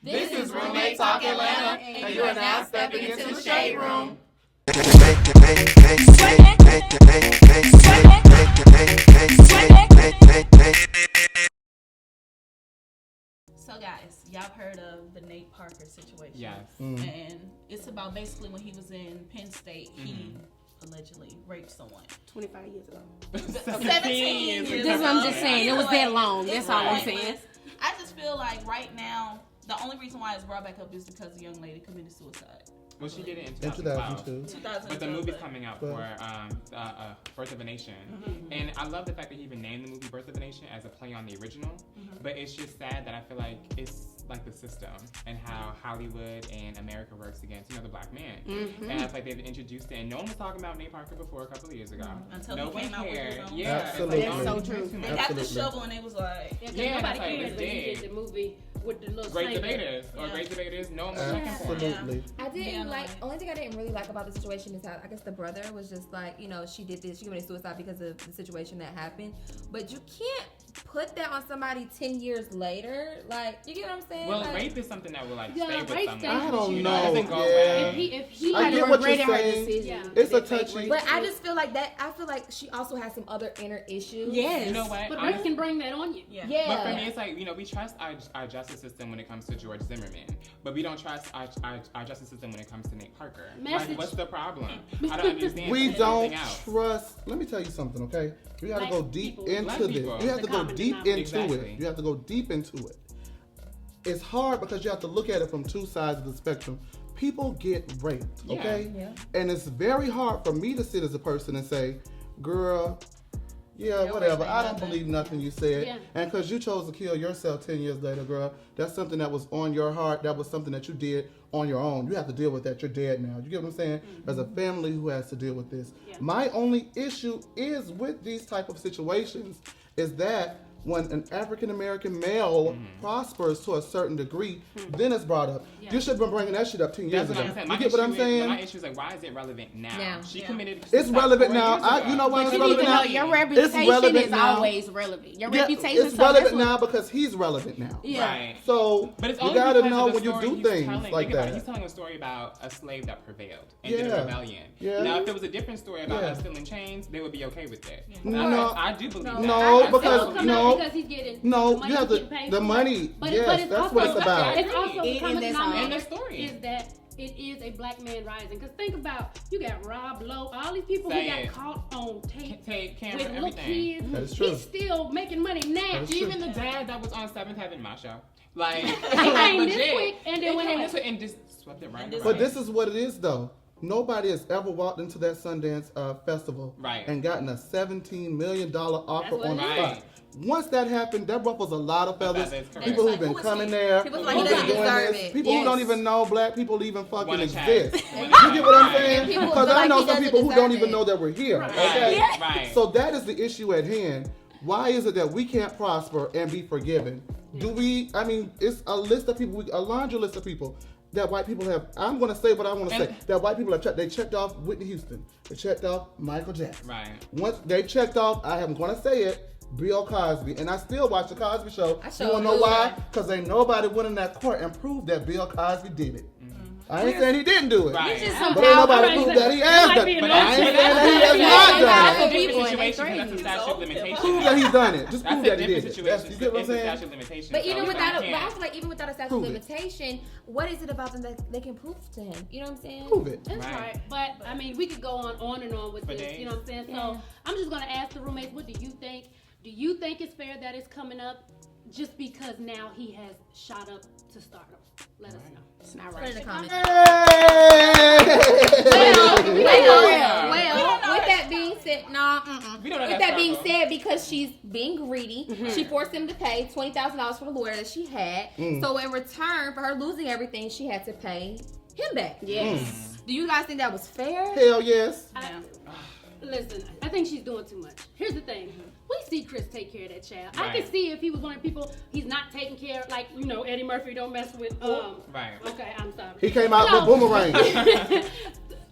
This is Roommate Talk Atlanta, and you are now stepping into the shade room. So guys, y'all heard of the Nate Parker situation? Yes. And it's about basically when he was in Penn State, he allegedly raped someone. 25 years ago. 17 years ago. That's what I'm just saying. It was that long. That's all I'm saying. I just feel like right now, the only reason why it's brought back up is because the young lady committed suicide. Well, she did it in 2002. But the movie's coming out for Birth of a Nation. And I love the fact that he even named the movie Birth of a Nation as a play on the original. But it's just sad that I feel like it's like the system and how Hollywood and America works against, the black man. And I feel like they've introduced it. And no one was talking about Nate Parker before a couple of years ago. Until no he came out with his own. Yeah, Absolutely. It's like, That's so true. They got the shovel and it was like... Yeah, nobody that's like, cares it's when he dead. did the movie with the little Great saint. debaters or great debaters. No one was looking for it. Absolutely. I didn't Yeah, like. like- Only thing I didn't really like about the situation is how I guess the brother was just like, she did this. She committed suicide because of the situation that happened. But you can't put that on somebody 10 years later. Like, you get what I'm saying? Well, like, rape is something that will Yeah, stay with rape someone. stays I don't It know. doesn't go Yeah. away. If he I had get what you're regretted her saying. decision. It's a touchy. But I just feel like that. I feel like she also has some other inner issues. Yes. You know what? But rape can bring that on you. Yeah. Yeah. But for me, it's like, we trust our justice system when it comes to George Zimmerman, but we don't trust our justice system when it comes to Nate Parker. Message. Like, what's the problem? I don't understand. We don't anything else. trust. Let me tell you something, okay? You got to Black go deep people. into Black this. people. You have The to go common deep denominator. into Exactly. it. You have to go deep into it. It's hard because you have to look at it from two sides of the spectrum. People get raped, okay? Yeah. And it's very hard for me to sit as a person and say, girl, yeah, whatever. I don't believe nothing you said. Yeah. And because you chose to kill yourself 10 years later, girl, that's something that was on your heart. That was something that you did on your own. You have to deal with that. You're dead now. You get what I'm saying? As a family who has to deal with this. Yeah. My only issue is with these type of situations is that when an African American male prospers to a certain degree, then it's brought up. Yeah. You should have been bringing that shit up 10 years That's what ago. I'm saying. You get what I'm saying? My issue is like, why is it relevant now? Now. She Yeah. committed. It's suicide relevant 4 now. years ago. You know why But it's you need relevant to know now? your It's reputation relevant is now. always relevant. Your Yeah, reputation it's so that's relevant what- now because he's relevant now. Yeah. Right. So But it's you only gotta because know of the when you story do he's things telling. like Think about it. that. He's telling a story about a slave that prevailed and did Yeah. a rebellion. Yeah. Now, if there was a different story about Yeah. us still in chains, they would be okay with it. No. I do believe that. No, I because still come no, out because he's getting no, the money you have he's to getting paid the for. money. But Yes, it's that's also, what it's about. It's also In common this denominator in the story. is that it is a black man rising. Because think about, you got Rob Lowe, all these people Say who got it. caught on tape Take camera, with little everything. kids. That is true. He's still making money now. That is true. Even the dad that was on Seventh Heaven, my show, like He came this legit. quick and then They went came away. this way and just swept it right And away. But this is what it is, though. Nobody has ever walked into that Sundance festival Right. and gotten a $17 million offer That's what on the it is. spot. Once that happened, that ruffles a lot of feathers. Feathers, correct. People who've Like, been who is coming he? there, People who've like, he been doesn't doing deserve this. it. People who Yes. don't even know black people even fucking Wanna exist. chat. You get what I'm Right. saying? People Because feel I like know he some doesn't people who don't deserve even it. know that we're here. Right. Okay? Right. Right. So that is the issue at hand. Why is it that we can't prosper and be forgiven? Do we? I mean, it's a list of people, a laundry list of people that white people have. I'm going to say what I want to say. That white people have checked. They checked off Whitney Houston. They checked off Michael Jackson. Right. Once they checked off, I am going to say it. Bill Cosby, and I still watch the Cosby Show. I You sure wanna know do. why? Because ain't nobody went in that court and proved that Bill Cosby did it. I ain't saying he didn't do it. Right. It's just some But ain't nobody powerful- proved that he It has might done be it. an But I ain't saying option. that he has Yeah, not yeah, done That's it. a different People in situation. their That's a statute of Prove limitations. that he's done it. Just That's prove a that he different did it. situation. You get what I'm It's a saying? statute of limitations. But so even we without a, can't- but I feel like even without a statute Prove of it. limitation, what is it about them that they can prove to him? You know what I'm saying? Prove it. That's Right. right. But I mean, we could go on and on with For this. days. You know what I'm saying? Yeah. So I'm just gonna ask the roommates, what do you think? Do you think it's fair that it's coming up just because now he has shot up to stardom? Let us know. It's not right. Put it in the comments. Yeah. Well, with that being said, no. We don't know With that that being stuff, said, because she's being greedy, she forced him to pay $20,000 for the lawyer that she had. So in return for her losing everything, she had to pay him back. Yes. Do you guys think that was fair? Hell yes. Listen, I think she's doing too much. Here's the thing. We see Chris take care of that child. I Right. could see if he was one of the people he's not taking care of, like, you know, Eddie Murphy don't mess with Right. Okay, I'm sorry. He came out No. with Boomerang.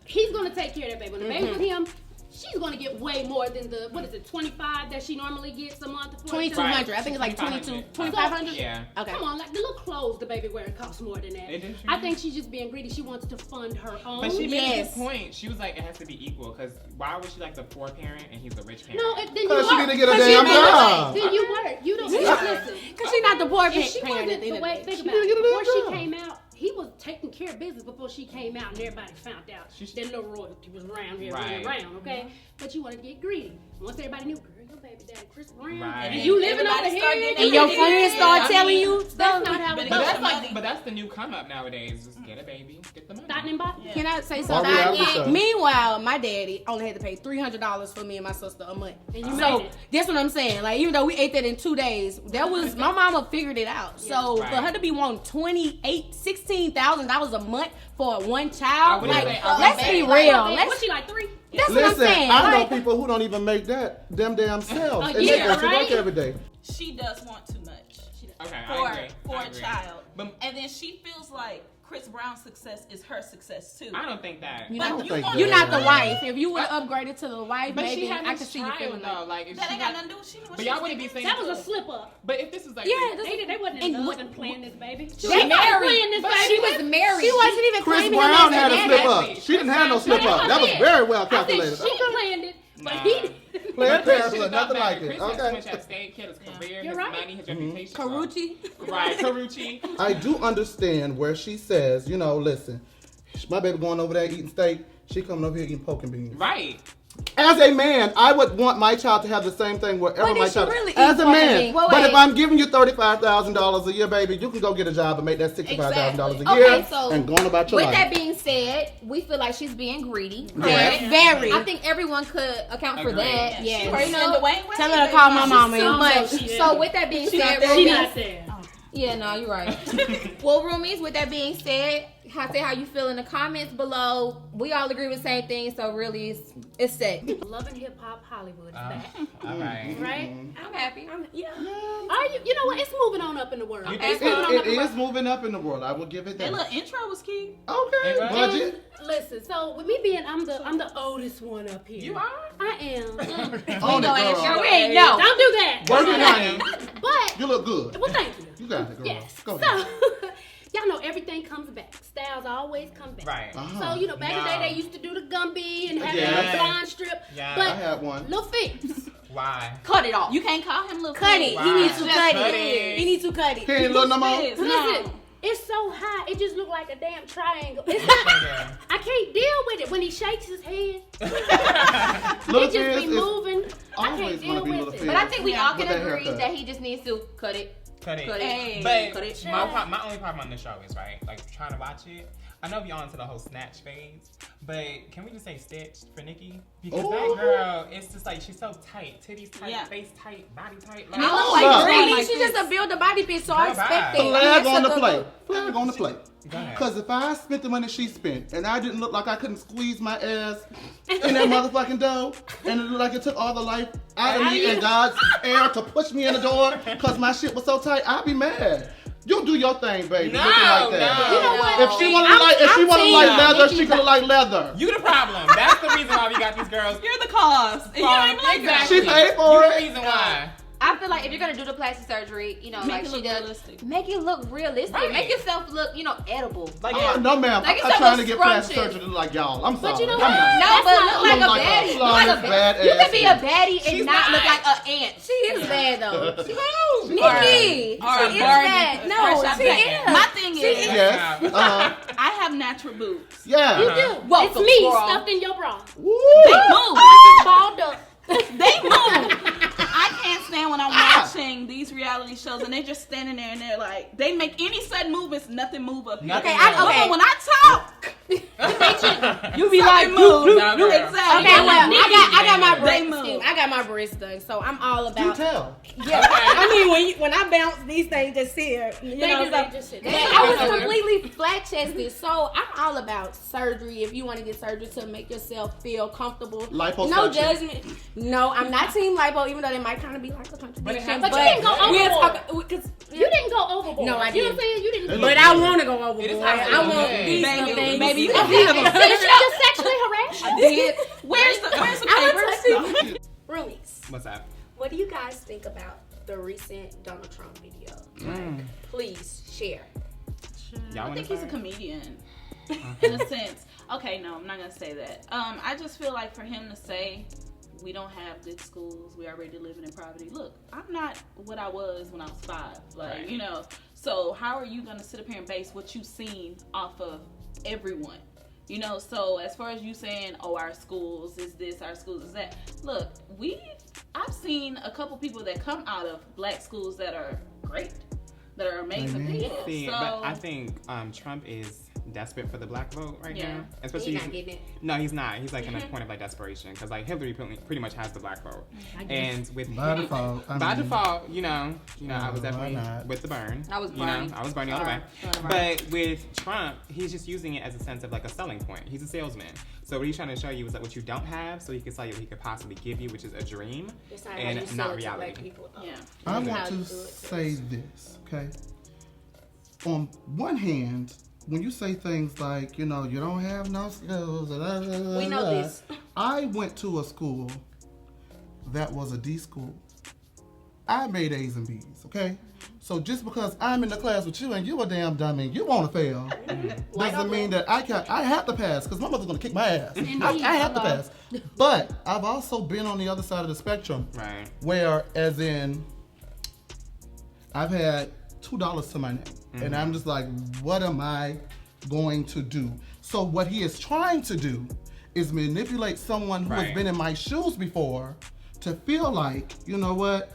He's gonna take care of that baby. When the baby's with him, she's gonna get way more than the $25 that she normally gets a month. $2,200. I think it's like $2,500. Yeah. Okay. Come on, like the little clothes the baby wearing costs more than that. I think she's just being greedy. She wants to fund her own. But she made a good point. She was like, it has to be equal. Because why was she like the poor parent and he's the rich parent? No, then you Because she work. need to get a damn job. Then you work. You don't listen. Because she's not the poor If she parent at wasn't the end the of way, the day. think She about didn't get it. a damn Before she job. came out, he was taking care of business before she came out, and everybody found out that little royalty was around here, running around, okay? But you want to get greedy. Once everybody knew, girl, your baby daddy, Chris Brown, Right. and you living over Everybody start here, getting And your friends start telling you that's stuff. not how it But goes. But that's the new come up nowadays. Just get a baby, get the money. Dotting and botting. Can I say Or something? reality show. Meanwhile, my daddy only had to pay $300 for me and my sister a month. And you So made it. that's what I'm saying. Like even though we ate that in 2 days, that was my mama figured it out. So Right. for her to be wanting $16,000 a month for one I child, wouldn't like say- I let's wouldn't be say- real. What's she like 3? That's what I'm Listen, saying. I know Like, people who don't even make that them damn selves. A And year, they go to work right? every day. She does want too much Okay, I for agree. for I a agree. child, But and then she feels like Chris Brown's success is her success too. I don't think that. I don't think that. you're not the wife. If you would have upgraded to the wife, But she maybe had I this could see you child feeling though. like. Like if That she ain't got had, nothing to do with she. but y'all wouldn't be saying That was a slip up. But if this was like, Yeah, They wasn't in And love what- and playing this baby. She They was not married. playing this But baby. she was married. She wasn't even Chris claiming Brown him had as a a slip daddy. up. She didn't have no slip up. That was very well I think calculated. she planned it, but Nah. he. Planned Chris Parenthood, should've nothing thought like that. it. Chris Okay. should have stayed, kid, his career, You're his right. money, his reputation. Karuchi. Right, Karuchi. I do understand where she says, you know, listen, my baby going over there eating steak. She coming over here eating poke and beans. Right. As a man, I would want my child to have the same thing wherever But my did she child. really eat As a poke and man, beans? but Wait. if I'm giving you $35,000 a year, baby, you can go get a job and make that $65,000 a year Okay, so and going about your with life. that being said, we feel like she's being greedy. Yes. Very. I I think everyone could account for Agreed. that. She Yes. working in Dwayne Wade. Tell her to call my mama. so But she so is. with that being She said, not roomies, there. yeah, no, you're right. Well, roomies, with that being said, say how you feel in the comments below. We all agree with the same thing, so really, it's set. Love and Hip Hop Hollywood is back, All right. right? I'm happy. Yeah. Are you? You know what? It's moving on up in the world. You It's think moving so? on It up in the is world. moving up in the world. I will give it That that. little intro was key. Okay, Right. budget. Listen, so with me being, I'm the oldest one up here. You are? I am. On it, Girl, girl. we ain't know. Don't do that. Working I on am. it. But You look good. well, thank you. You got it, girl. Yes. Go So ahead. y'all know everything comes back. Styles always come back. Right. Uh-huh. So you know, back in the No. day, they used to do the Gumby and have Yeah. the blonde strip. Yeah. But I had one. Lil Fix, Why? Cut it off. You can't call him little cut it. Why? He needs to Just cut cut it. it. He needs to cut He it. ain't look no more. Fizz, listen, no. it's so high, it just looked like a damn triangle. It's not, I can't deal with it when he shakes his head. Little It just Fizz be is moving. I always can't gonna deal be with Little it. Fizz. But I think we all With can that agree haircut. that he just needs to cut it. Cut it. Cut it. Hey. But Cut it. my only problem on this show is, right, like trying to watch it. I know y'all into the whole snatch phase, but can we just say stitched for Nikki? Because Ooh. that girl, it's just like she's so tight, titties tight, Yeah. face tight, body tight. I don't Look. like really. Like She's this. just a build a body bitch, so I Girl, expect bye. it. Flag on the That's a plate. good- Flag on the plate. Go ahead. Because if I spent the money she spent and I didn't look like I couldn't squeeze my ass in that motherfucking dough and it looked like it took all the life out of me and God's air to push me in the door because my shit was so tight, I'd be mad. You do your thing, baby. No, looking like that. no. You know what? If she wanna look like, leather, she can look like leather. You the problem. That's the reason why we got these girls. You're the cause. And you ain't like that. She paid You for the it. reason why. I feel like if you're gonna do the plastic surgery, you know, Make like it she look does, realistic. make it look realistic. Right. Make yourself look, you know, edible. Like, No, ma'am. Like, I'm it's not trying to almost get plastic scrumptious. surgery to look like y'all. I'm sorry. But you know I'm what? not. No, That's but not look look like a like a baddie. Look flawless like a badass You can be a baddie and She's not look not. like an ant. She is bad though. Nikki, Or she is Barbie. bad. No, Fresh out she the pack. is. My thing is, Yes. I have natural boobs. Yeah. You do. Welcome, It's me girl. stuffed in your bra. Woo. Move. Balled up. They move. I can't stand when I'm watching these reality shows and they're just standing there and they're like, they make any sudden movements, nothing move up here. Nothing Okay, else. But when I talk, You be like, move. No, girl. Exactly. okay, well, I got my They breasts. move. I got my breasts done, so I'm all Do about. tell. Yeah, I mean when I bounce, these things just sit here. You They know, do, so- they just sit. But I was completely flat chested, so I'm all about surgery. If you want to get surgery to make yourself feel comfortable, Liposuction. no judgment. No, I'm not team lipo, even though they might kind of be like a contradiction. But it has But to you be didn't go good. we'll overboard. talk, 'cause- You didn't go overboard. No, I You know what I'm didn't. saying? You didn't. They But look But I good. want to go It overboard. is I absolutely want good. these Maybe- things. maybe you Okay, can be so you should just sexually harass you. Where's the I guys think about the recent Donald Trump video? Like, please share. Y'all I think wanna he's a start? comedian in a sense. Okay, no, I'm not gonna say that. I just feel like for him to say we don't have good schools, we already living in poverty. Look, I'm not what I was when I was 5. Like, Right. you know, so how are you gonna sit up here and base what you've seen off of everyone? You know, so as far as you saying, oh, our schools is this, our schools is that. Look, I've seen a couple people that come out of black schools that are great, that are amazing people. See, so, but I think Trump is desperate for the black vote right now. Especially He's not getting it. No, he's not. He's like in a point of like desperation because like Hillary pretty much has the black vote, and with By him, default, by default, you know, I was definitely not? with the burn. I was You know, burning. I was burning all the way. But with Trump, he's just using it as a sense of like a selling point. He's a salesman. So what he's trying to show you is that what you don't have, so he can sell you what he could possibly give you, which is a dream It's not how you and sell not it to black reality. people. yeah. I That's want how you to do it. say this, okay? On one hand, when you say things like, you know, you don't have no skills, We know this. I went to a school that was a D school. I made A's and B's, okay? So just because I'm in the class with you and you a damn dummy, you want to fail, doesn't mean that I have to pass because my mother's gonna kick my ass. I have to pass. But I've also been on the other side of the spectrum, Right. where, as in, I've had $2 to my name, and I'm just like, what am I going to do? So what he is trying to do is manipulate someone who has Right. been in my shoes before to feel like, you know what?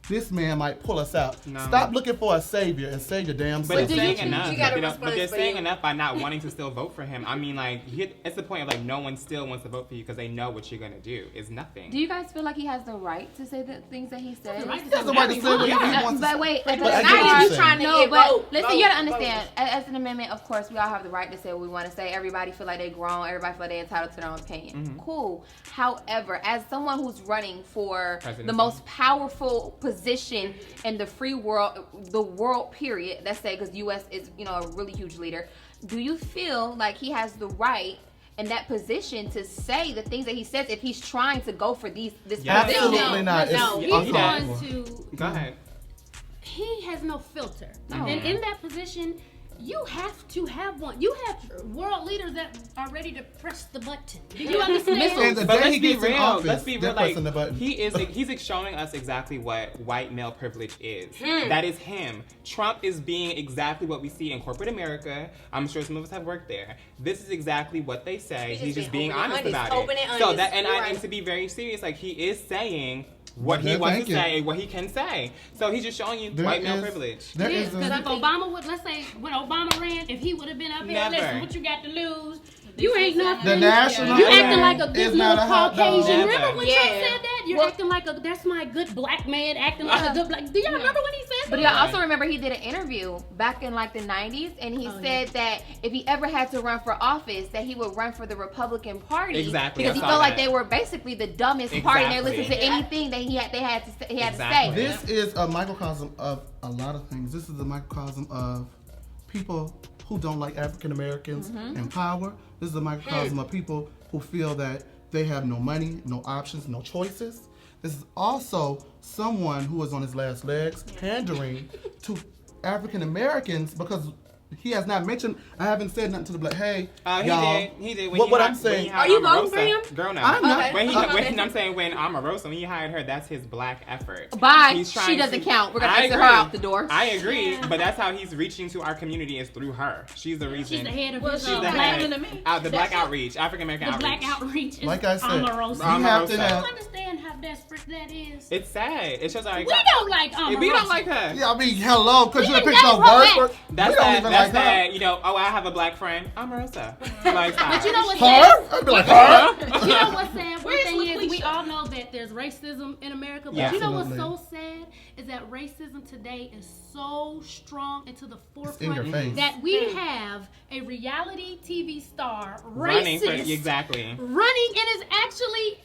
This man might pull us out. No. Stop looking for a savior and save your damn But self. it's saying enough. you gotta You know, respond but they're for saying you. enough by not wanting to still vote for him. I mean, like, it's the point of like no one still wants to vote for you because they know what you're gonna do. It's nothing. Do you guys feel like he has the right to say the things that he says? Right. He has the right to say what he wants to But say. wait, But as I an get what amendment- you're you trying to no, get but vote. listen, Vote, you gotta vote. understand. As an amendment, of course, we all have the right to say what we want to say. Everybody feel like they're grown. Everybody feel like they're entitled to their own opinion. Cool. However, as someone who's running for Presidency. the most powerful position in the free world, the world period, let's say, because U.S. is, you know, a really huge leader, do you feel like he has the right in that position to say the things that he says if he's trying to go for this Yeah. position? Absolutely not. It's No, he's uncomfortable. going to. Go ahead. He has no filter, No. and in that position, you have to have one. You have world leaders that are ready to press the button. Do you understand? And the But day let's he be gets in real. office, Let's be they're real. Like pressing the button. he's showing us exactly what white male privilege is. That is him. Trump is being exactly what we see in corporate America. I'm sure some of us have worked there. This is exactly what they say. He's just being honest about Open it. and So honest. that and You're I right. and to be very serious, like he is saying what he Yeah, wants thank to you. say, what he can say. So he's just showing you There white male is- privilege. there Yes, is because a- if Obama would, let's say, when Obama ran, if he would have been up here, Never. listen, what you got to lose? You ain't nothing. The national You anthem acting like a is good not little a hot dog. Caucasian. Never. Remember when Yeah. Trump said that? You're acting like a, that's my good black man acting like a good black. Do y'all remember when he said But that? y'all also remember he did an interview back in like the 90s, and he said that if he ever had to run for office, that he would run for the Republican Party. Exactly, Because I he saw felt like that. they were basically the dumbest party, and they listened to Exactly. anything that he had to say. Exactly. This is a microcosm of a lot of things. This is a microcosm of people who don't like African Americans in power. This is a microcosm of people who feel that they have no money, no options, no choices. This is also someone who is on his last legs, pandering to African Americans because he has not mentioned. I haven't said nothing to the black. Hey, He y'all. did. He did. What I'm saying. Are you voting for him? Girl, no. I'm not. When Okay. I'm saying when Omarosa, when he hired her, that's his black effort. Bye. He's She trying doesn't to- count. We're gonna I exit her agree. out the door. I agree, but that's how he's reaching to our community is through her. She's the reason. She's the head of Well, his she's the black, head. to me. The black outreach, African American the outreach. black outreach. Is Like I said, Omarosa. you have to Omarosa. have. You understand how desperate that is? It's sad. It shows our. We don't like Omarosa. We don't like her. Yeah, I mean, hello, because you Even picked no that's word pro- for. That's we don't that. even That's like that. her. You know. Oh, I have a black friend. Omarosa. Like, But you know what's Her? sad? I'd be like, her? You know what's sad? One Where's thing is, we LaQuisha? all know that there's racism in America, but Yeah. you know what's Absolutely. so sad is that racism today is so strong and to the in your forefront face. that we have a reality TV star running for racist exactly. running and is actually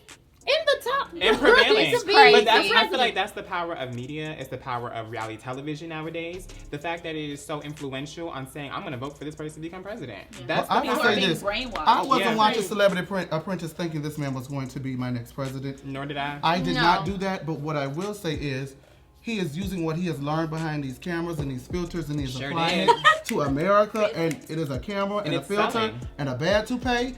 in the top. And prevailing. It's But I feel like that's the power of media. It's the power of reality television nowadays. The fact that it is so influential on saying, I'm going to vote for this person to become president. Yeah. That's I will say this. I wasn't watching right. Celebrity Apprentice thinking this man was going to be my next president. Nor did I. I did not do that, but what I will say is he is using what he has learned behind these cameras and these filters, and he's applying it to America, and it is a camera and a filter selling. and a bad toupee.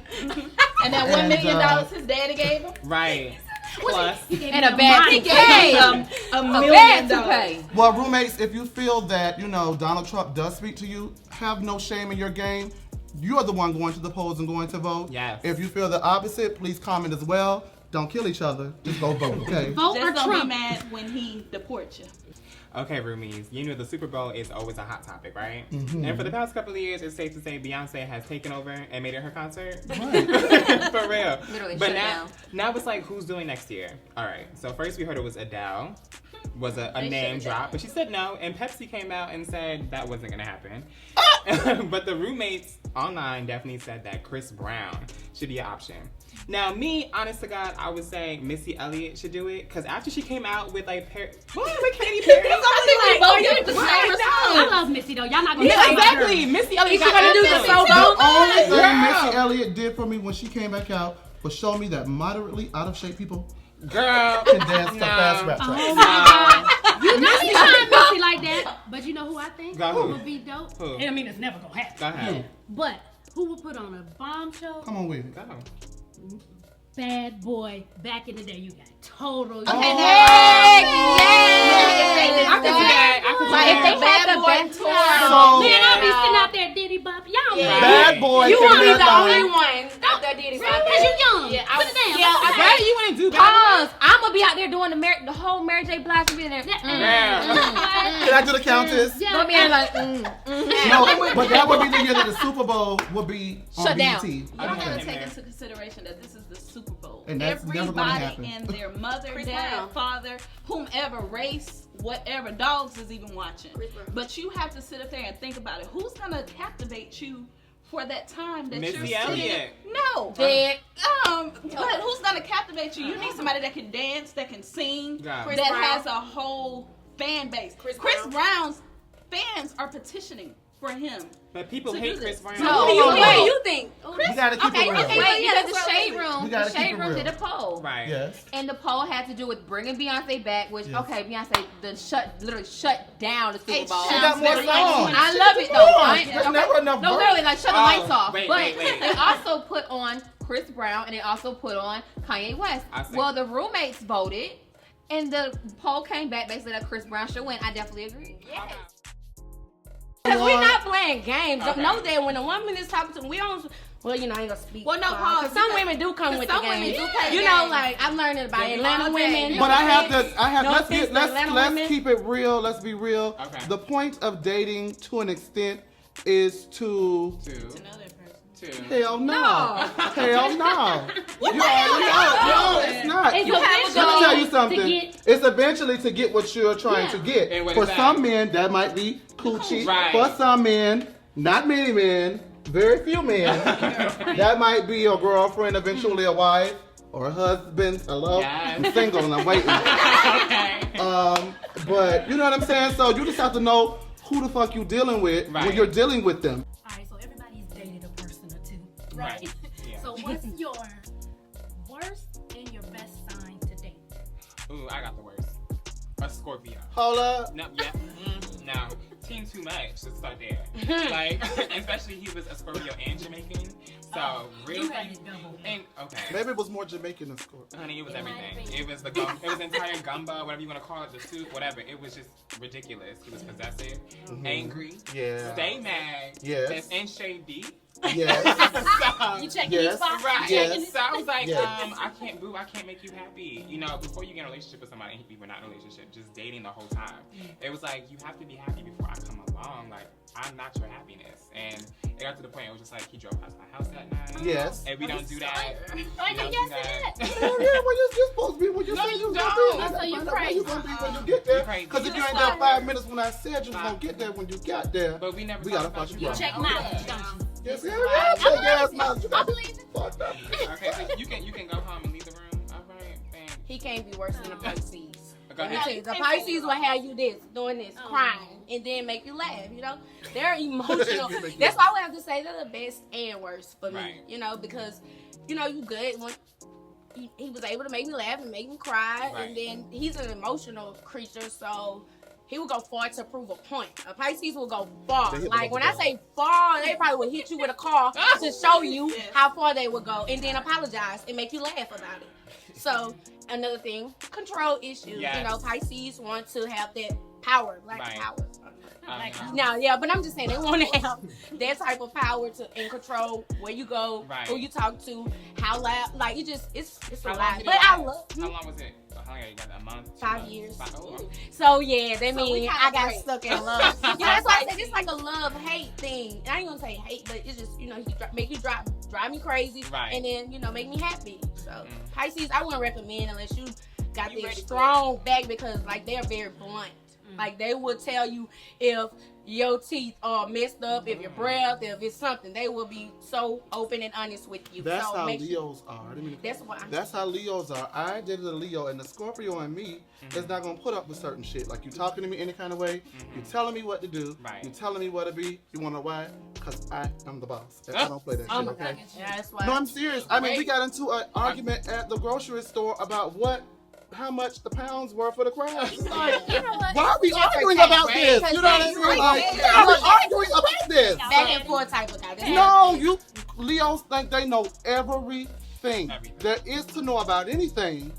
And that $1 million his daddy gave him? Right. Plus. And a bad He gave him $1 million. Well, roommates, if you feel that, Donald Trump does speak to you, have no shame in your game. You're the one going to the polls and going to vote. Yes. If you feel the opposite, please comment as well. Don't kill each other. Just go vote, okay? Vote Just or don't Trump. be mad when he deports you. Okay, roomies, the Super Bowl is always a hot topic, right? Mm-hmm. And for the past couple of years, it's safe to say Beyonce has taken over and made it her concert. Right. For real. Literally but shut down. now it's like, who's doing next year? All right, so first we heard it was Adele, was a name drop, but she said no, and Pepsi came out and said that wasn't going to happen. But the roommates online definitely said that Chris Brown should be an option. Now, me, honest to God, I would say Missy Elliott should do it, because after she came out with with Katy Perry. I love Missy though. Y'all not gonna Yeah, exactly. Missy Elliott got gonna do that the thing. solo? The only thing Girl. Missy Elliott did for me when she came back out was show me that moderately out of shape people Girl. can dance to fast rap tracks. Oh my God. You know you not Missy like that. But you know who I think Go who? would be dope? Who? I mean, it's never gonna happen. Go ahead. But who would put on a bomb show? Come on with it. Go. Bad Boy. Back in the day, you got total. I can see that. I can see Like, if they that. had the best So, Man, I'll be sitting out there Diddy Bop. Y'all know. Bad Boy You can won't be be the only headline. one out there did it. Cause you young. Yeah, Put it down. Right? You want to do that? Pause. I'm gonna be out there doing the whole Mary J. Blige and be in there. Can I do the Countess? Gonna be in like, No, but that would be the year that the Super Bowl would be on Shut down. BET. You have to Okay. take into consideration that this is the Super Bowl. And that's never gonna happen. Everybody and their mother, Chris dad, Brown. father, whomever, race, whatever, dogs is even watching. Chris Brown. But you have to sit up there and think about it. Who's gonna captivate you for that time that Missy you're sitting? Elliott. No. dead. But who's gonna captivate you? You need somebody that can dance, that can sing, God. Chris that Brown. has a whole fan base. Chris Brown's Brown. fans are petitioning for him. But people To hate do Chris this. Brown. No. What do you think? We gotta keep it real. Okay, yeah, the Shade Room. We gotta The keep Shade it Room real. did a poll. Right. Yes. And the poll had to do with bringing Beyonce back, which, Yes. okay, Beyonce literally shut down the Super Bowl. She got more songs. I love it though. I ain't- There's never enough No, work. literally, like shut the Oh, lights off. wait, but wait. they also put on Chris Brown and they also put on Kanye West. I see. Well, the roommates voted, and the poll came back basically that Chris Brown should win. I definitely agree. Yes. Because we're Lord. not playing games. Okay. Know that when a woman is talking to me, we don't. Well, I ain't gonna speak. Well, no, for all, pause, 'cause some because- women do come with the some game. women do play the You know, game. like I'm learning about They Atlanta all women. take- But I have No let's offense to let's Atlanta women. keep it real. Let's be real. Okay. The point of dating to an extent is to Two. Another person. Two. hell no. Hell no. No, it's not. It's Let me eventually tell you to something. get- It's eventually to get what you're trying to get. And what For is that? some men, that might be coochie. Right. For some men, not many men, very few men, that might be a girlfriend, eventually a wife, or a husband. Hello? Yes. I'm single and I'm waiting. Okay. But you know what I'm saying? So you just have to know who the fuck you dealing with when Right. you're dealing with them. All right, so everybody's dated a person or two, Right. right? Yeah. So what's your worst and your best sign to date? Ooh, I got the worst. A Scorpio. Hold up. No, yeah. No. Team too much. Let's start there. Like, especially he was a Scorpio and Jamaican. So, really. You had it double. And, okay. Maybe it was more Jamaican than Scorpio. Honey, it was It might everything. have been. It was it was entire gumbo, whatever you want to call it, the soup, whatever. It was just ridiculous. He was possessive, angry, Yeah. stay mad, Yes. that's in shade deep. Yes. So, You checking Yes. these spots? right. Yes. So I was like, Yes. I can't boo, I can't make you happy. You know, before you get in a relationship with somebody, we were not in a relationship, just dating the whole time. It was like, you have to be happy before I come along. Like, I'm not your happiness. And it got to the point it was just like, he drove past my house that night. Yes. And we don't do that. We Like, don't yes, do that. Oh, yeah, well, you're supposed to be when you No, say you you're don't. gonna be. So you Find out where crazy. you gonna be when you get there. You crazy. Because if you You ain't there 5 minutes when I said you was gonna get there when you got there, But we never we talked gotta about fuck you. you up. Check mileage, don't you? Yes, yeah, check your ass mouth. You got me fucked up. Okay, so you can go home and leave the room. All right. He can't be worse than a Pisces. Go Let me ahead. tell you, the Pisces will have you doing this, crying, and then make you laugh, you know? They're emotional. That's why I have to say they're the best and worst for me, Right. you know, because, you know, you good when he was able to make me laugh and make me cry, Right. and then he's an emotional creature, so he will go far to prove a point. A Pisces will go far. Like, when I say far, they probably would hit you with a car to show you how far they would go, and then apologize and make you laugh about it. So, another thing, control issues. Yes. You know, Pisces want to have that power, black Right. power. Uh-huh. Now, yeah, but I'm just saying they want to have that type of power and control where you go, Right. who you talk to, how loud. Like, it's a How long lot. did But it I last? love. How long was it? How long you got? A month? 2 5 months? years. Oh. So yeah, that So we means kinda I got great. stuck in love. Yeah, that's why I said it's like a love-hate thing. And I ain't gonna say hate, but it's just, you know, he make you drive me crazy, Right. and then, you know, make me happy. So Pisces, I wouldn't recommend unless you got You this ready for strong back, because like they're very blunt. Like they will tell you if your teeth are messed up, if your breath, if it's something, they will be so open and honest with you. That's so how make sure- Leos are. I didn't mean to- That's what That's how Leos are. I did a Leo, and the Scorpio and me is not gonna put up with certain shit. Like, you talking to me any kind of way, you telling me what to do, Right. you telling me what to be. You wanna know why? Because I am the boss. I don't play that shit, okay? Yeah, that's why. No, I'm serious. I mean, we got into an argument at the grocery store about how much the pounds were for the crabs. Like, You know what? why are we arguing about this? You know what I mean? Like, why are we arguing about this? Back and forth type of guy. That's No, you Leos think they know everything Everything. there is to know about anything,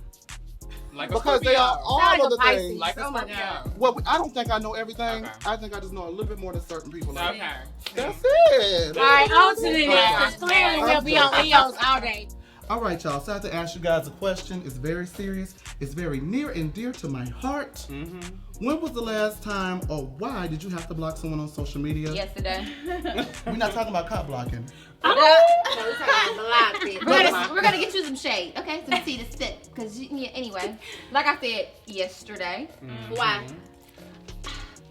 Like a because they are Scorpio. all Sound of the like a Pisces. things. Like a Oh my Scorpio. God. Well, I don't think I know everything. Okay. I think I just know a little bit more than certain people. Like, Okay. that's it. All right, on to the Right. next. Clearly, we'll be on Leos all day. All right, y'all. So I have to ask you guys a question. It's very serious. It's very near and dear to my heart. Mm-hmm. When was the last time, or why did you have to block someone on social media? Yesterday. We're not talking about cop blocking. We're gonna get you some shade, okay? Some tea to sip. Cause anyway, like I said yesterday. Why?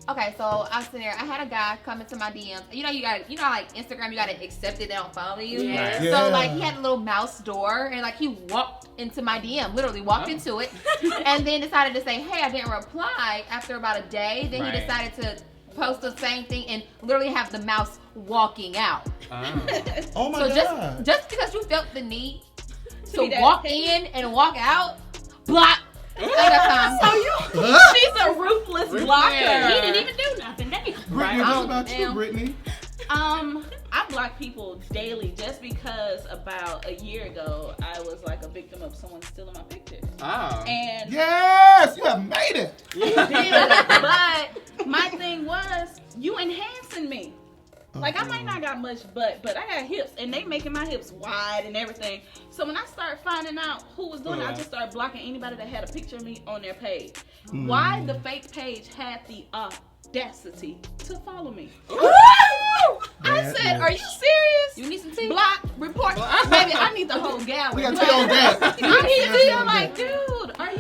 Okay, so I was sitting there. I had a guy come into my DMs. You know, like Instagram, you gotta accept it. They don't follow you. Yeah. Yeah. So like, he had a little mouse door, and like he walked into my DM, literally walked into it, and then decided to say, "Hey, I didn't reply." After about a day, then Right. he decided to post the same thing and literally have the mouse walking out. Oh. Oh my So God. just because you felt the need to be that walk petty. in and walk out, block. So she's a ruthless blocker. Yeah. He didn't even do nothing. Damn. Brittany, Right. what about you, Damn. Brittany? I block people daily just because about a year ago I was like a victim of someone stealing my pictures. Oh. And Yes, you have made it. but my thing was, you enhancing me. Like, I might not got much butt, but I got hips, and they making my hips wide and everything. So when I started finding out who was doing it, I just started blocking anybody that had a picture of me on their page. Why the fake page had the audacity to follow me? I Bad said, bitch. are you serious? You need some tea? Block, report. Maybe I need the whole gallon. We got tea on that. I need tea. I'm like, dude, are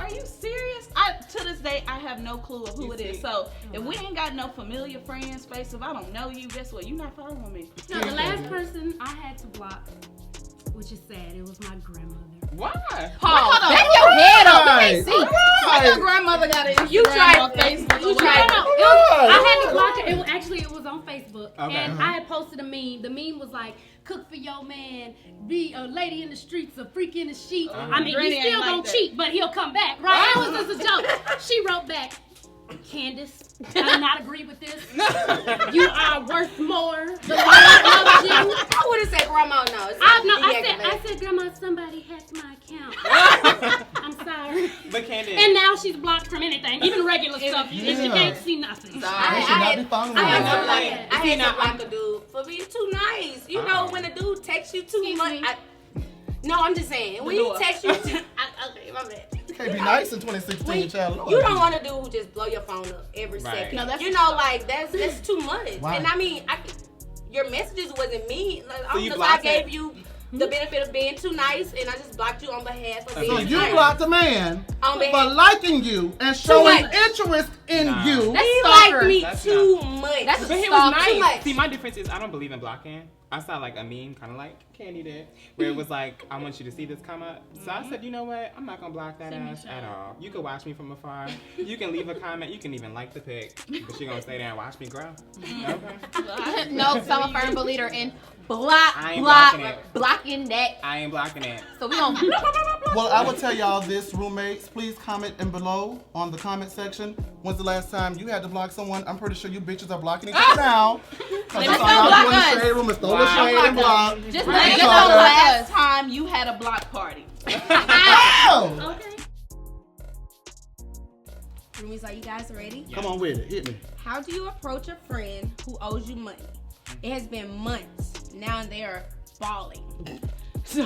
you serious? To this day, I have no clue of who it is. So if we ain't got no familiar friends face, if I don't know you, guess what? You're not following me. No, the last person I had to block, which is sad, it was my grandmother. Why? Paul, back your head up. Right. You can't see. Right. Your grandmother got it. You tried on Facebook. You tried. No, Right. I had to block her. It was on Facebook, Okay. and I had posted a meme. The meme was like, "Cook for your man, be a lady in the streets, a freak in the sheet." I mean, Granny he still ain't like gonna that. cheat, but he'll come back, right? That was just a joke. She wrote back, "Candace, I do not agree with this. You are worth more. The Lord loves you." I would have said, Grandma, no. It's I said, Grandma, somebody hacked my account. I'm sorry. But Candace. And now she's blocked from anything, even regular stuff. She can't see nothing. They should not be following I you. had to Like, block a dude for being too nice. You know, when a dude texts you too Excuse much. me. No, I'm just saying. When he texts you, okay, my bad. Can't be nice in 2016, child. You don't want a dude who just blow your phone up every Right. second. No, that's you know, like that's too much. Why? And I mean, your messages wasn't mean. Like, So you I blocked gave it? you the benefit of being too nice, and I just blocked you on behalf of being So nice. you blocked a man On for behalf. liking you and showing much. interest in you. He stalker. liked me That's too much. That's But he Stop. was Too nice. much. See, my difference is I don't believe in blocking. I saw like a meme, kind of like Candy did, where it was like, I want you to see this come up. So I said, you know what? I'm not gonna block that ass at all. You can watch me from afar. You can leave a comment. You can even like the pic, but you're gonna stay there and watch me grow. Okay. No, so I'm a firm believer in I ain't blocking it. blocking that. I ain't blocking it. So we gonna. Well, I will tell y'all this, roommates. Please comment in below on the comment section. When's the last time you had to block someone? I'm pretty sure you bitches are blocking each other now. Because Let's that's all go y'all block do in the us. shade room is throw the shade and block. Just Right. let When it was go. the last time you had a block party? Oh! Okay. Roomies, are you guys ready? Come on with it. Hit me. How do you approach a friend who owes you money? It has been months. Now they are balling. So,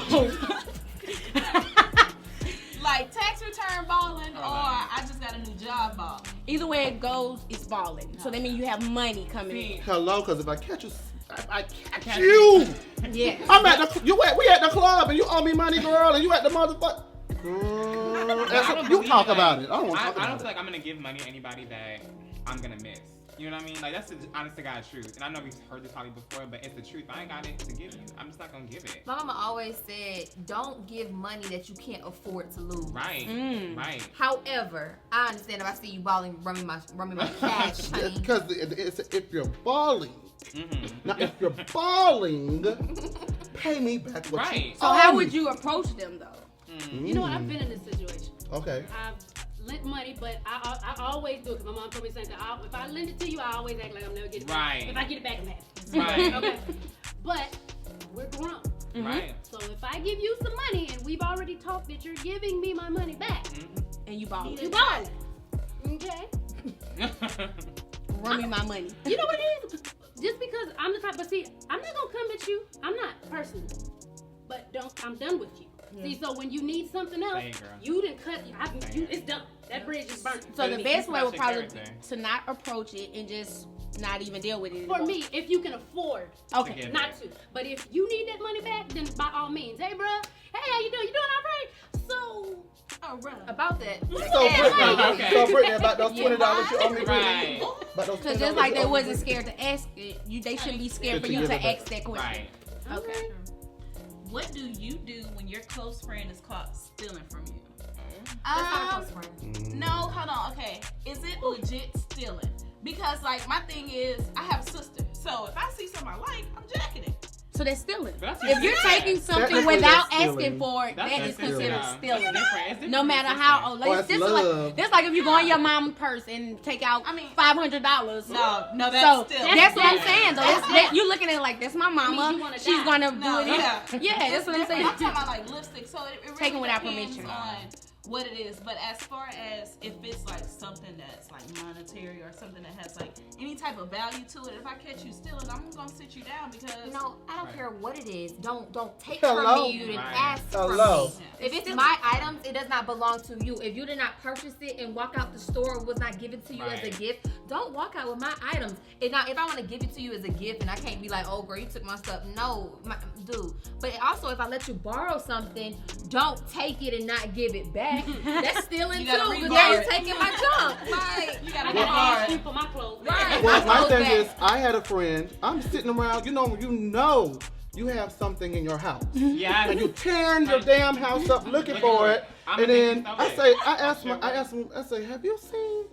Like tax return balling, or I just got a new job balling. either way it goes, it's balling. So that means you have money coming in. Hello, because if I catch you, I catch you. Yeah. I'm at the, we at the club and you owe me money, girl, and you at the motherfucker. Girl, you talk about it. I don't want to talk I don't about feel it. like I'm gonna give money to anybody that I'm gonna miss. You know what I mean? Like that's the honest to God truth. And I know we've heard this probably before, but it's the truth. I ain't got it to give you. I'm just not gonna give it. My mama always said, "Don't give money that you can't afford to lose." Right. Right. However, I understand if I see you balling, running my cash, honey. Because it's if you're balling. Mm-hmm. Now, if you're balling, pay me back what Right. you So owe how me. would you approach them though? You know what? I've been in this situation. Okay. I've lent money, but I always do it. 'Cause my mom told me something. If I lend it to you, I always act like I'm never getting it back. Right. If I get it back, I'm happy. Right. Okay. But we're grown. Right. So if I give you some money and we've already talked that you're giving me my money back, And you balling. you balling. Okay. Run me my money. You know what it is? Just because I'm the type, but see, I'm not gonna come at you. I'm not personally, but I'm done with you. See, so when you need something else, Same, girl. you didn't cut. It's done. That bridge is burnt. So the best way would probably Everything. be to not approach it and just not even deal with it For anymore. me, if you can afford, Okay. Again. not to. But if you need that money back, then by all means, hey, bruh, hey, how you doing? You doing all right? So, All right. About that. So Brittany, Okay. so Brittany, about those $20 you owe me, Brittany. Right. About those Because $20 just like you they owe me, wasn't Brittany. scared to ask it, they shouldn't be scared for To you give to it back. ask that question. Right. Okay. What do you do when your close friend is caught stealing from you? That's not a close friend. No, hold on. Okay, is it legit stealing? Because like my thing is, I have a sister, so if I see something I like, I'm jacking it. So that's stealing. But that's If you're different. taking something Technically, without that's asking stealing. for it, That's that is different. considered It's stealing. different. It's different. No matter It's how different. old. Oh, Like, that's this is love. like this like if you go in your mom's purse and take out I mean, $500. No, that's So still. that's what I'm Yeah. saying though. You're looking at it like that's my means you mama. wanna She's die. gonna No, do it. yeah. Yeah, that's what I'm saying. I'm talking about like lipstick, so it really Taken without depends permission. on what it is. But as far as if it's like something that's like monetary or something that has like any type of value to it, if I catch you stealing, I'm gonna sit you down because You know, I don't care what it is. Don't take Hello? from me. You didn't Right. ask Hello. from me. If it's my items, it does not belong to you. If you did not purchase it and walk out the store, it was not given to you as a Right. gift. Don't walk out with my items. And now, if I want to give it to you as a gift, and I can't be like, "Oh, girl, you took my stuff." No, dude. But also, if I let you borrow something, don't take it and not give it back. That's stealing You too. gotta Because rebar now you're it. taking my junk. Like, you I gotta got go to ask hard. you for my clothes. right. Well, my Close thing back. is, I had a friend. I'm sitting around. You know you have something in your house, Yeah. and you tearing your damn house up looking for it, I'm and gonna then make you I asked him, I say, have you seen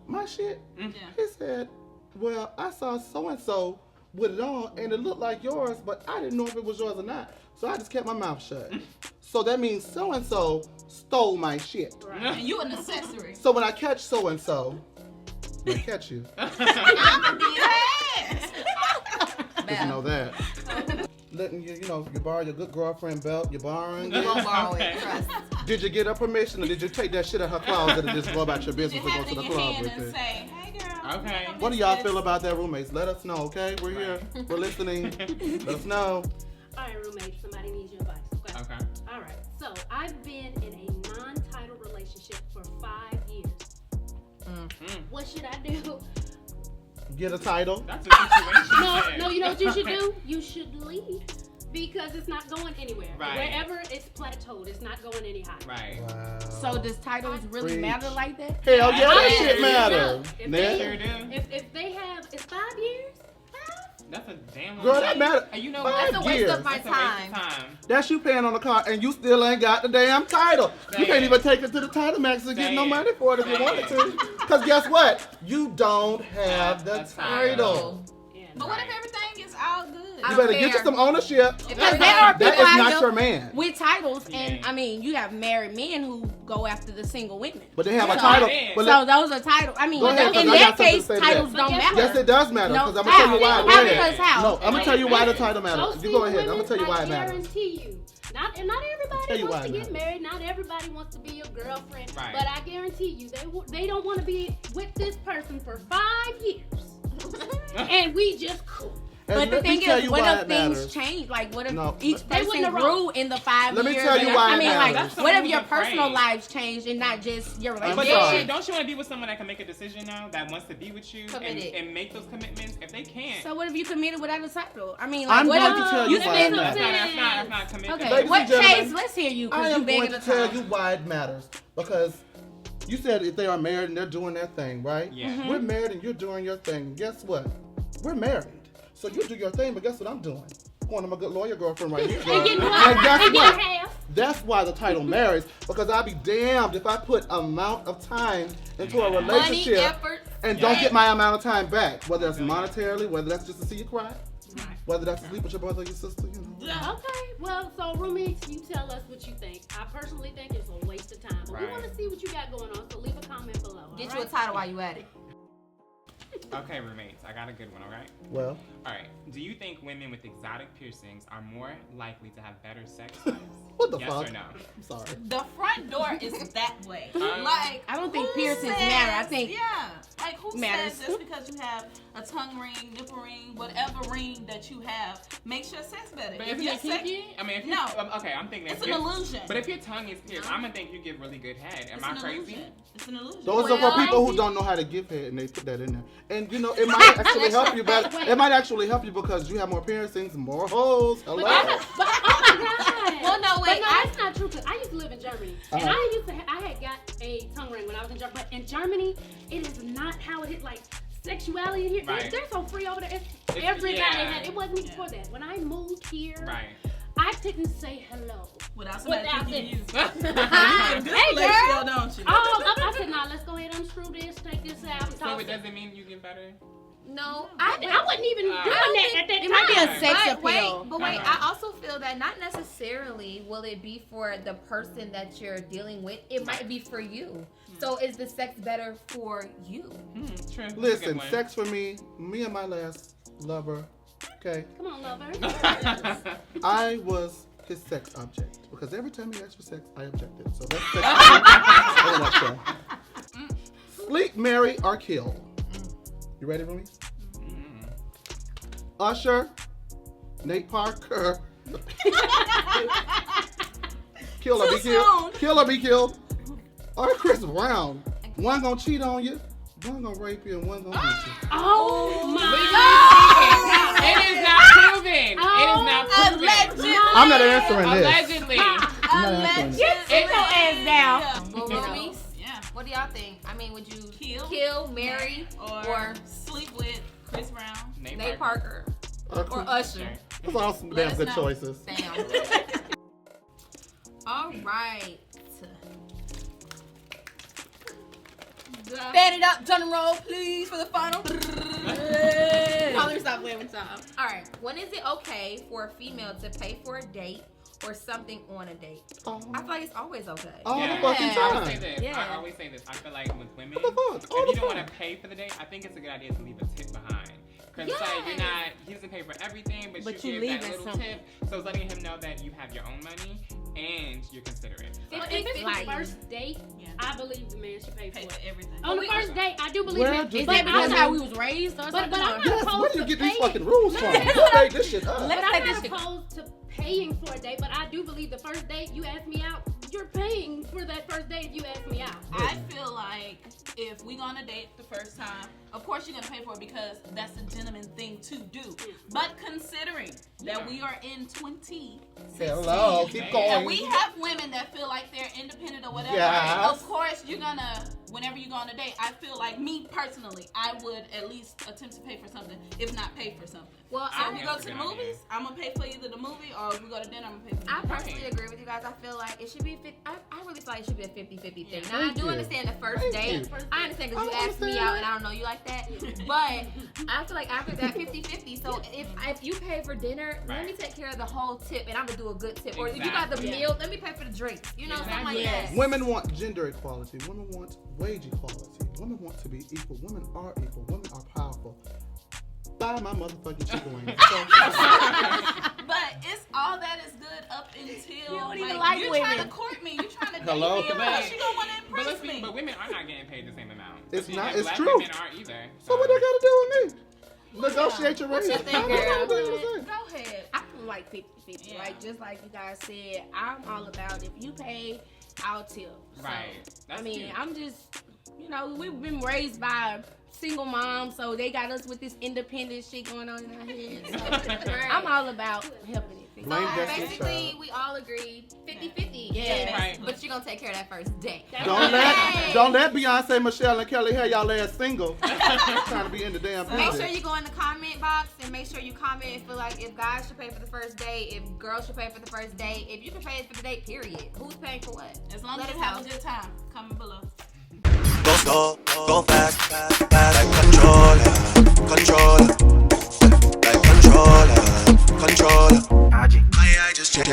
my shit? Mm. He said, well, I saw so and so with it on, and it looked like yours, but I didn't know if it was yours or not, so I just kept my mouth shut. So that means so and so stole my shit. And you an accessory. So when I catch so and so, I catch you. I'ma be your ass. Just know that. Letting you borrow your good girlfriend belt. You're borrowing You it. gonna borrow it. Okay. Trust. Did you get her permission, or did you take that shit out her closet and just go about your You business and go have to it the in your club hand with and it? say, "Hey, girl." Okay. What do y'all feel about that, roommates? Let us know, okay? We're here. We're listening. Let us know. All right, roommate, somebody needs your advice. Okay. Okay. All right. So I've been in a non-titled relationship for 5 years. What should I do? Get a title. That's a situation. No, you know what you should do? You should leave. because it's not going anywhere. Right. Wherever it's plateaued, it's not going any higher. Right. Wow. So does titles really Preach. matter like that? Hell yeah, that Yeah. shit matter. If Ned? they- Sure do. If they have, it's 5 years. That's a damn long Girl, time. that matter. And you know Five what? That's a waste years. of my That's a waste time. of time. That's you paying on the car, and you still ain't got the damn title. You can't Say even take it to the title max and get no Say money for it if you Say wanted to. Because guess what? You don't have the A title. Yeah. But what if everything is all good? You I better don't get you care. some ownership. Because there are That people is out not here your man. with titles, and Yeah. I mean, you have married men who go after the single women. But they have a So- title. Yeah. But So those are titles. I mean, Go ahead, 'cause in I that got something to case, say to titles that. don't matter. yes, it does matter. No, Because I'm going to tell you why. how? Go How? ahead. Because how? No, I'm going to tell you why the title So matters. You go ahead. I'm going single to tell you why it women, I matters. guarantee you. Not Tell everybody you why wants it to get matters. married. Not everybody wants to be your girlfriend. Right. But I guarantee you, they don't want to be with this person for 5 years. And we just cool. And But the let me thing tell is, you what why if it things matters. change? Like, what if No, each they wouldn't person have grew in the 5 Let me years? tell you and- why I it mean, matters. like, That's what if someone your who's personal afraid. lives changed and not just your I'm But relationship? sorry. don't you want to be with someone that can make a decision now, that wants to be with you Committed. and make those commitments? If they can't, So what if you committed without a title? I mean, like, I'm what going if to tell you you why spend it that's matters. not commitment. Okay, Ladies what and gentlemen, Chase? Let's hear you I because am you begging going to to tell talk. you why it matters. Because you said if they are married and they're doing their thing, right? Yeah. Mm-hmm. We're married and you're doing your thing. Guess what? We're married. So you do your thing, but guess what I'm doing? Going to my good lawyer girlfriend right here. And getting And what? guess And what? getting half. That's why the title marries. Because I'll be damned if I put amount of time into a Money, relationship effort. and don't get my amount of time back. Whether that's monetarily, whether that's just to see you cry, whether that's to sleep with your brother or your sister, you know. Okay, well, so roommates, you tell us what you think. I personally think it's a waste of time, but we Right. want to see what you got going on. So leave a comment below. Get all you a right? title while you at it. Okay, roommates, I got a good one, all right? Well, All right. Do you think women with exotic piercings are more likely to have better sex lives? what the Yes fuck? or no? I'm sorry. The front door is that way. Like, I don't think who piercings says- matter. I think yeah, like who matters. says just because you have a tongue ring, nipple ring, whatever ring that you have makes your sex better. But If isn't your it sex, kinky? I mean, if No. okay, I'm thinking it's if an your- illusion. But if your tongue is pierced, No. I'm gonna think you give really good head. Am it's I an crazy? illusion. It's an illusion. Those are Well, for people who don't know how to give head and they put that in there. And you know, it might actually help you better. It might actually help you because you have more piercings, more holes. Hello. But oh my God. Well, no, wait, But no, I- that's not true. Cause I used to live in Germany, and I had got a tongue ring when I was in Germany. But in Germany, it is not how it is. Like sexuality in here, Right. they're so free over there. It's- Everybody yeah. had. It wasn't even before that. When I moved here, Right. I couldn't say hello. Without somebody Without kicking this. you. You get a good Hey, ratio, girl. don't you? I said, nah, let's go ahead and unscrew this, take this out. So it doesn't mean you get better. No, I wasn't even doing that at that it time. might be a sex But appeal. wait, I also feel that not necessarily will it be for the person that you're dealing with. It might be for you. So is the sex better for you? True. That's a Listen, good one. sex for me and my last lover. Okay, Come on, lover. I was his sex object because every time he asked for sex, I objected. So that's sex. I don't like that. Sleep, marry, or kill. You ready, Rumi? Usher, Nate Parker. Kill or be killed. Kill or be killed. Or Chris Brown. One gonna cheat on you, one gonna rape you, and one gonna beat you. Oh my It is not proven. It is not proven. Allegedly. I'm not answering this. Allegedly. I'm not answering this. Sit your ass down. Well, Yeah. Rumies, Yeah. what do y'all think? I mean, would you Kill, marry, or sleep with Chris Brown. Nate Parker Or or Usher? Those are all some Let damn us good know. choices. Damn. All right. Fan it up, drum roll, please, for the final. Color stop playing with time. All right. When is it okay for a female to pay for a date or something on a date? Oh, I feel like it's always okay. all Yeah. the fucking I always say time. this. Yeah. I always say this. I feel like with women, What the fuck? if All you the don't time. want to pay for the date, I think it's a good idea to leave a tip behind. Because it's like you're not, he doesn't pay for everything, but But you you give leave that it little some- tip. So it's letting him know that you have your own money and you're considerate. If it's Like- the first date, Yeah. I believe the man should pay for Pay it. for everything. On the first date, I do believe Where that. do Is But that because I'm how not- we was raised or something? but I'm not Yes, opposed where do you to get these paying. fucking rules from? You make this shit up. Let's But take I'm this not opposed to paying for a date, but I do believe the first date you ask me out, you're paying for that first date if you ask me out. I feel like if we gonna date the first time, of course you're gonna pay for it because that's a gentleman thing to do. But considering that we are in 2016, Hello, keep going. and we have women that feel like they're independent or whatever, Yes. of course you're gonna, whenever you go on a date, I feel like me personally, I would at least attempt to pay for something, if not pay for something. Well, So if we go to the movies, I'm gonna pay for either the movie, or if we go to dinner, I'm gonna pay for the I movie. personally agree with you guys. I feel like it should be I really feel like it should be a 50-50 thing. Now, I Thank do you. understand the first Thank date. you. I understand because you I asked me understand out and I don't know you like that. But I feel like after that 50-50, so if you pay for dinner, let me take care of the whole tip and I'm going to do a good tip. Or if you got the meal, let me pay for the drinks. You know, something like that. Women want gender equality. Women want wage equality. Women want to be equal. Women are equal. Women are powerful. Buy my motherfucking chicken wings. But it's all that is good up until You don't even like you're women. trying to court me. You're trying to date Hello? me because she don't want to But impress let's me. be, but women are not getting paid the same amount. It's See, not- and it's black true. women aren't either. So what they got to do with me? Negotiate your What rates. you think, girl? Go ahead. I'm like 50-50. Yeah. Like, just like you guys said, I'm all about if you pay, I'll tip. Right. That's I mean, cute. I'm just, we've been raised by single moms, so they got us with this independent shit going on in our heads. So I'm all about helping it. So Blame Destiny's basically, Child. we all agreed 50-50. Yeah. Right. But you're going to take care of that first date. Don't let Beyonce, Michelle, and Kelly have y'all ass single. Trying to be in the damn Make business. sure you go in the comment box and make sure you comment and feel like if guys should pay for the first date, if girls should pay for the first date, if you can pay for the date, period. Who's paying for what? As long Let as us you have know. a good time, comment below. Go fast, like controller, like controller. I just change